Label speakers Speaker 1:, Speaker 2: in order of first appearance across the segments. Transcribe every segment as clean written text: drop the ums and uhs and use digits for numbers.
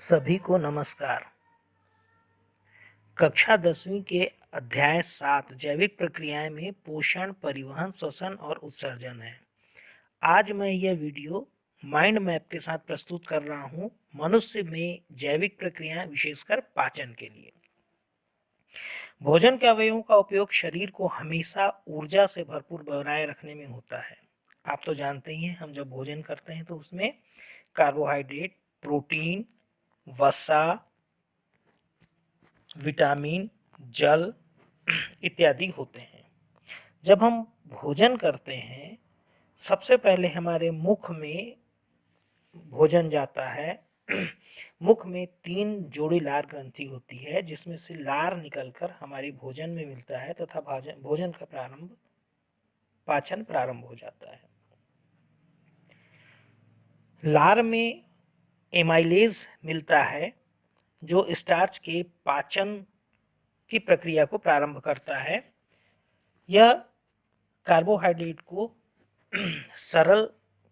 Speaker 1: सभी को नमस्कार। कक्षा 10वीं के अध्याय 7 जैविक प्रक्रियाएं में पोषण, परिवहन, श्वसन और उत्सर्जन है। आज मैं यह वीडियो माइंड मैप के साथ प्रस्तुत कर रहा हूं मनुष्य में जैविक प्रक्रियाएं, विशेषकर पाचन के लिए। भोजन के अवयवों का उपयोग शरीर को हमेशा ऊर्जा से भरपूर बनाए रखने में होता है। आप तो जानते ही हैं, हम जब भोजन करते हैं तो उसमें कार्बोहाइड्रेट, प्रोटीन, वसा, विटामिन, जल इत्यादि होते हैं। जब हम भोजन करते हैं, सबसे पहले हमारे मुख में भोजन जाता है। मुख में 3 जोड़ी लार ग्रंथि होती है, जिसमें से लार निकलकर हमारे भोजन में मिलता है तथा भोजन का पाचन प्रारंभ हो जाता है। लार में एमाइलेज मिलता है, जो स्टार्च के पाचन की प्रक्रिया को प्रारंभ करता है। यह कार्बोहाइड्रेट को सरल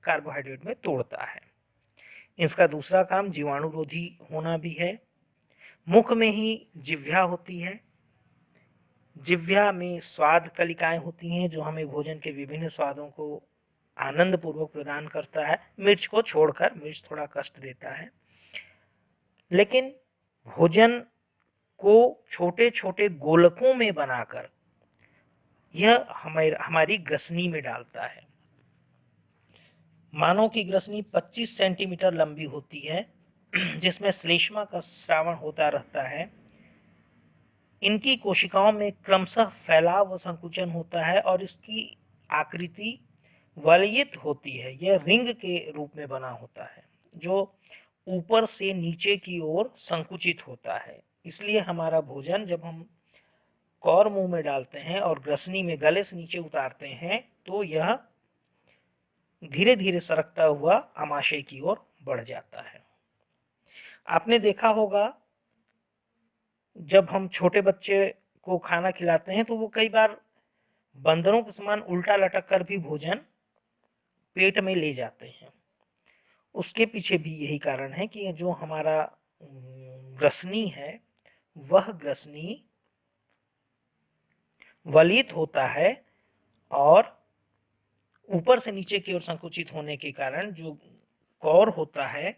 Speaker 1: कार्बोहाइड्रेट में तोड़ता है। इसका दूसरा काम जीवाणुरोधी होना भी है। मुख में ही जिह्वा होती है। जिह्वा में स्वाद कलिकाएं होती हैं, जो हमें भोजन के विभिन्न स्वादों को आनंद पूर्वक प्रदान करता है। मिर्च को छोड़कर, मिर्च थोड़ा कष्ट देता है, लेकिन भोजन को छोटे छोटे गोलकों में बनाकर यह हमारी ग्रसनी में डालता है। मानव की ग्रसनी 25 सेंटीमीटर लंबी होती है, जिसमें श्लेष्मा का स्रावण होता रहता है। इनकी कोशिकाओं में क्रमशः फैलाव व संकुचन होता है और इसकी आकृति वलयित होती है। यह रिंग के रूप में बना होता है, जो ऊपर से नीचे की ओर संकुचित होता है। इसलिए हमारा भोजन जब हम कौर मुंह में डालते हैं और ग्रसनी में गले से नीचे उतारते हैं, तो यह धीरे धीरे सरकता हुआ आमाशय की ओर बढ़ जाता है। आपने देखा होगा, जब हम छोटे बच्चे को खाना खिलाते हैं तो वो कई बार बंदरों के समान उल्टा लटक कर भी भोजन पेट में ले जाते हैं। उसके पीछे भी यही कारण है कि जो हमारा ग्रसनी है, वह ग्रसनी वलित होता है और ऊपर से नीचे की ओर संकुचित होने के कारण जो कौर होता है,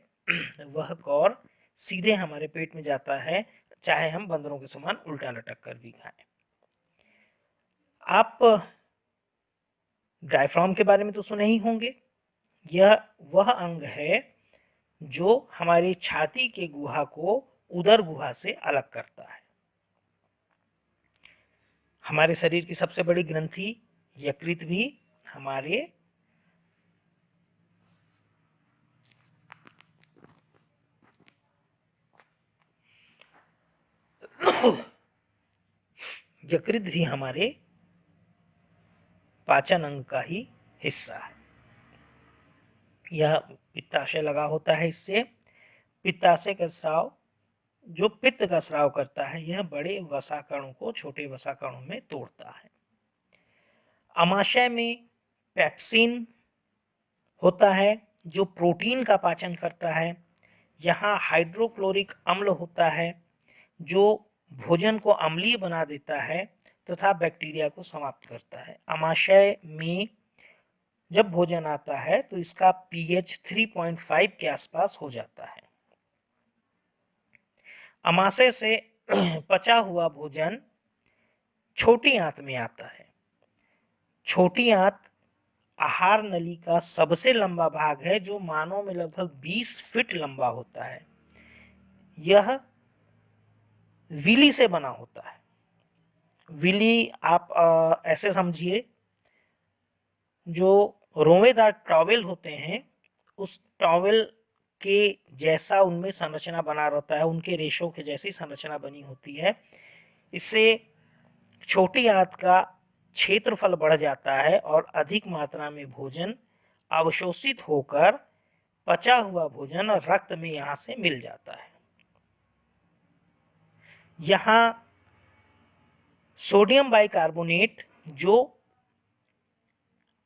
Speaker 1: वह कौर सीधे हमारे पेट में जाता है, चाहे हम बंदरों के समान उल्टा लटक कर भी खाएं। आप डायफ्राम के बारे में तो सुने ही होंगे। यह वह अंग है जो हमारी छाती के गुहा को उदर गुहा से अलग करता है। हमारे शरीर की सबसे बड़ी ग्रंथि यकृत भी हमारे यकृत भी हमारे पाचन अंग का ही हिस्सा है। यह पित्ताशय लगा होता है। इससे पित्ताशय का स्राव, जो पित्त का स्राव करता है, यह बड़े वसाकणों को छोटे वसाकणों में तोड़ता है। आमाशय में पेप्सिन होता है, जो प्रोटीन का पाचन करता है। यहाँ हाइड्रोक्लोरिक अम्ल होता है, जो भोजन को अम्लीय बना देता है तथा बैक्टीरिया को समाप्त करता है। आमाशय में जब भोजन आता है तो इसका पीएच 3.5 के आसपास हो जाता है। आमाशय से पचा हुआ भोजन छोटी आंत में आता है। छोटी आंत आहार नली का सबसे लंबा भाग है, जो मानव में लगभग 20 फीट लंबा होता है। यह विली से बना होता है। विली आप ऐसे समझिए, जो रोवेदार टॉवेल होते हैं, उस टॉवेल के जैसा उनमें संरचना बना रहता है, उनके रेशों के जैसी संरचना बनी होती है। इससे छोटी आंत का क्षेत्रफल बढ़ जाता है और अधिक मात्रा में भोजन अवशोषित होकर पचा हुआ भोजन रक्त में यहाँ से मिल जाता है। यहाँ सोडियम बाइकार्बोनेट, जो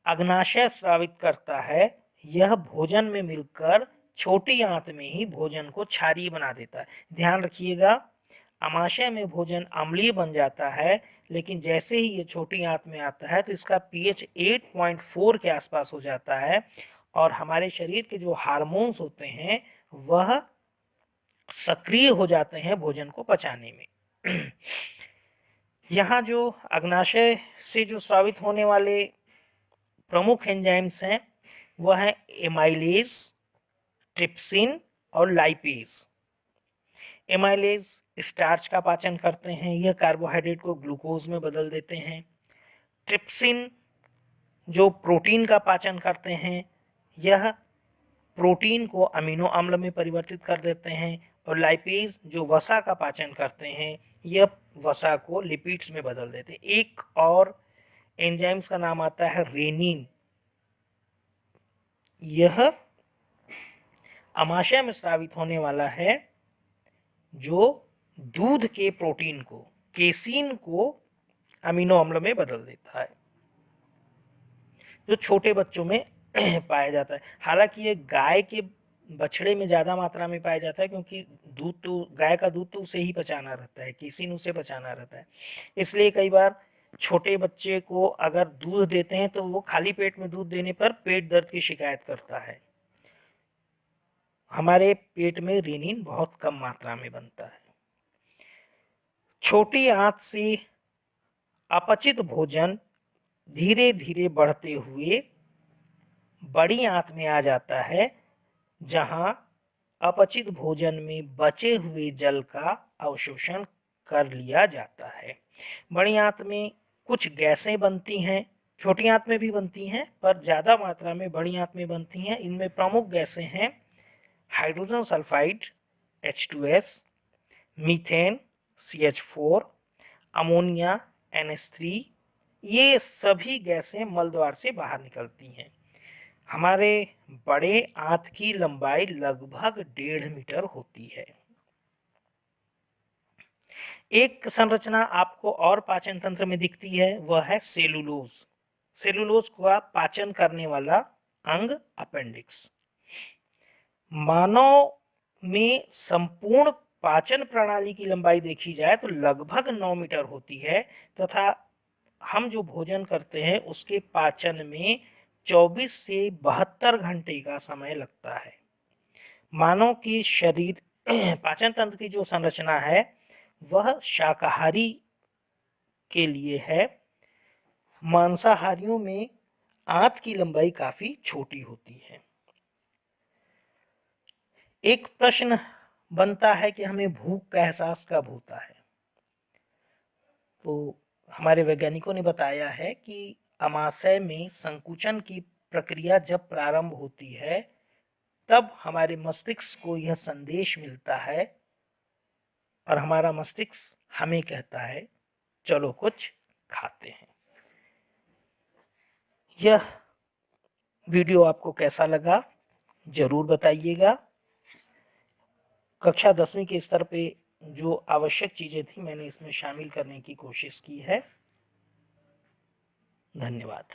Speaker 1: अग्नाशय स्रावित करता है, यह भोजन में मिलकर छोटी आंत में ही भोजन को क्षारीय बना देता है। ध्यान रखिएगा, आमाशय में भोजन अम्लीय बन जाता है, लेकिन जैसे ही ये छोटी आंत में आता है तो इसका पीएच 8.4 के आसपास हो जाता है और हमारे शरीर के जो हार्मोन्स होते हैं वह सक्रिय हो जाते हैं भोजन को पचाने में। यहाँ जो अग्नाशय से जो स्रावित होने वाले प्रमुख एंजाइम्स हैं वह है एमाइलेज, ट्रिप्सिन और लाइपेज। एमाइलेज स्टार्च का पाचन करते हैं, यह कार्बोहाइड्रेट को ग्लूकोज में बदल देते हैं। ट्रिप्सिन जो प्रोटीन का पाचन करते हैं, यह प्रोटीन को अमीनो अम्ल में परिवर्तित कर देते हैं। और लाइपेज जो वसा का पाचन करते हैं, यह वसा को लिपिड्स में बदल देते हैं। एक और एंजाइम्स का नाम आता है रेनिन। यह आमाशय में स्रावित होने वाला है जो दूध के प्रोटीन को, केसीन को अमीनो अम्ल में बदल देता है, जो छोटे बच्चों में पाया जाता है। हालांकि ये गाय के बछड़े में ज़्यादा मात्रा में पाया जाता है, क्योंकि दूध तो गाय का दूध तो उसे ही पचाना रहता है, केसीन उसे पचाना रहता है। इसलिए कई बार छोटे बच्चे को अगर दूध देते हैं तो वो खाली पेट में दूध देने पर पेट दर्द की शिकायत करता है। हमारे पेट में रेनिन बहुत कम मात्रा में बनता है। छोटी आंत से अपचित भोजन धीरे धीरे बढ़ते हुए बड़ी आंत में आ जाता है, जहां अपचित भोजन में बचे हुए जल का अवशोषण कर लिया जाता है। बड़ी आंत में कुछ गैसें बनती हैं, छोटी आंत में भी बनती हैं पर ज़्यादा मात्रा में बड़ी आंत में बनती हैं। इनमें प्रमुख गैसें हैं hydrogen sulphide H2S, methane CH4, ammonia NH3। ये सभी गैसें मल द्वार से बाहर निकलती हैं। हमारे बड़े आंत की लंबाई लगभग 1.5 मीटर होती है। एक संरचना आपको और पाचन तंत्र में दिखती है, वह है सेलुलोज। सेलुलोज का पाचन करने वाला अंग अपेंडिक्स। मानव में संपूर्ण पाचन प्रणाली की लंबाई देखी जाए तो लगभग 9 मीटर होती है, तथा हम जो भोजन करते हैं उसके पाचन में 24 से 72 घंटे का समय लगता है। मानव की शरीर पाचन तंत्र की जो संरचना है वह शाकाहारी के लिए है। मांसाहारियों में आंत की लंबाई काफी छोटी होती है। एक प्रश्न बनता है कि हमें भूख का एहसास कब होता है। तो हमारे वैज्ञानिकों ने बताया है कि अमाशय में संकुचन की प्रक्रिया जब प्रारंभ होती है तब हमारे मस्तिष्क को यह संदेश मिलता है और हमारा मस्तिष्क हमें कहता है चलो कुछ खाते हैं। यह वीडियो आपको कैसा लगा जरूर बताइएगा। कक्षा 10वीं के स्तर पे जो आवश्यक चीज़ें थी मैंने इसमें शामिल करने की कोशिश की है। धन्यवाद।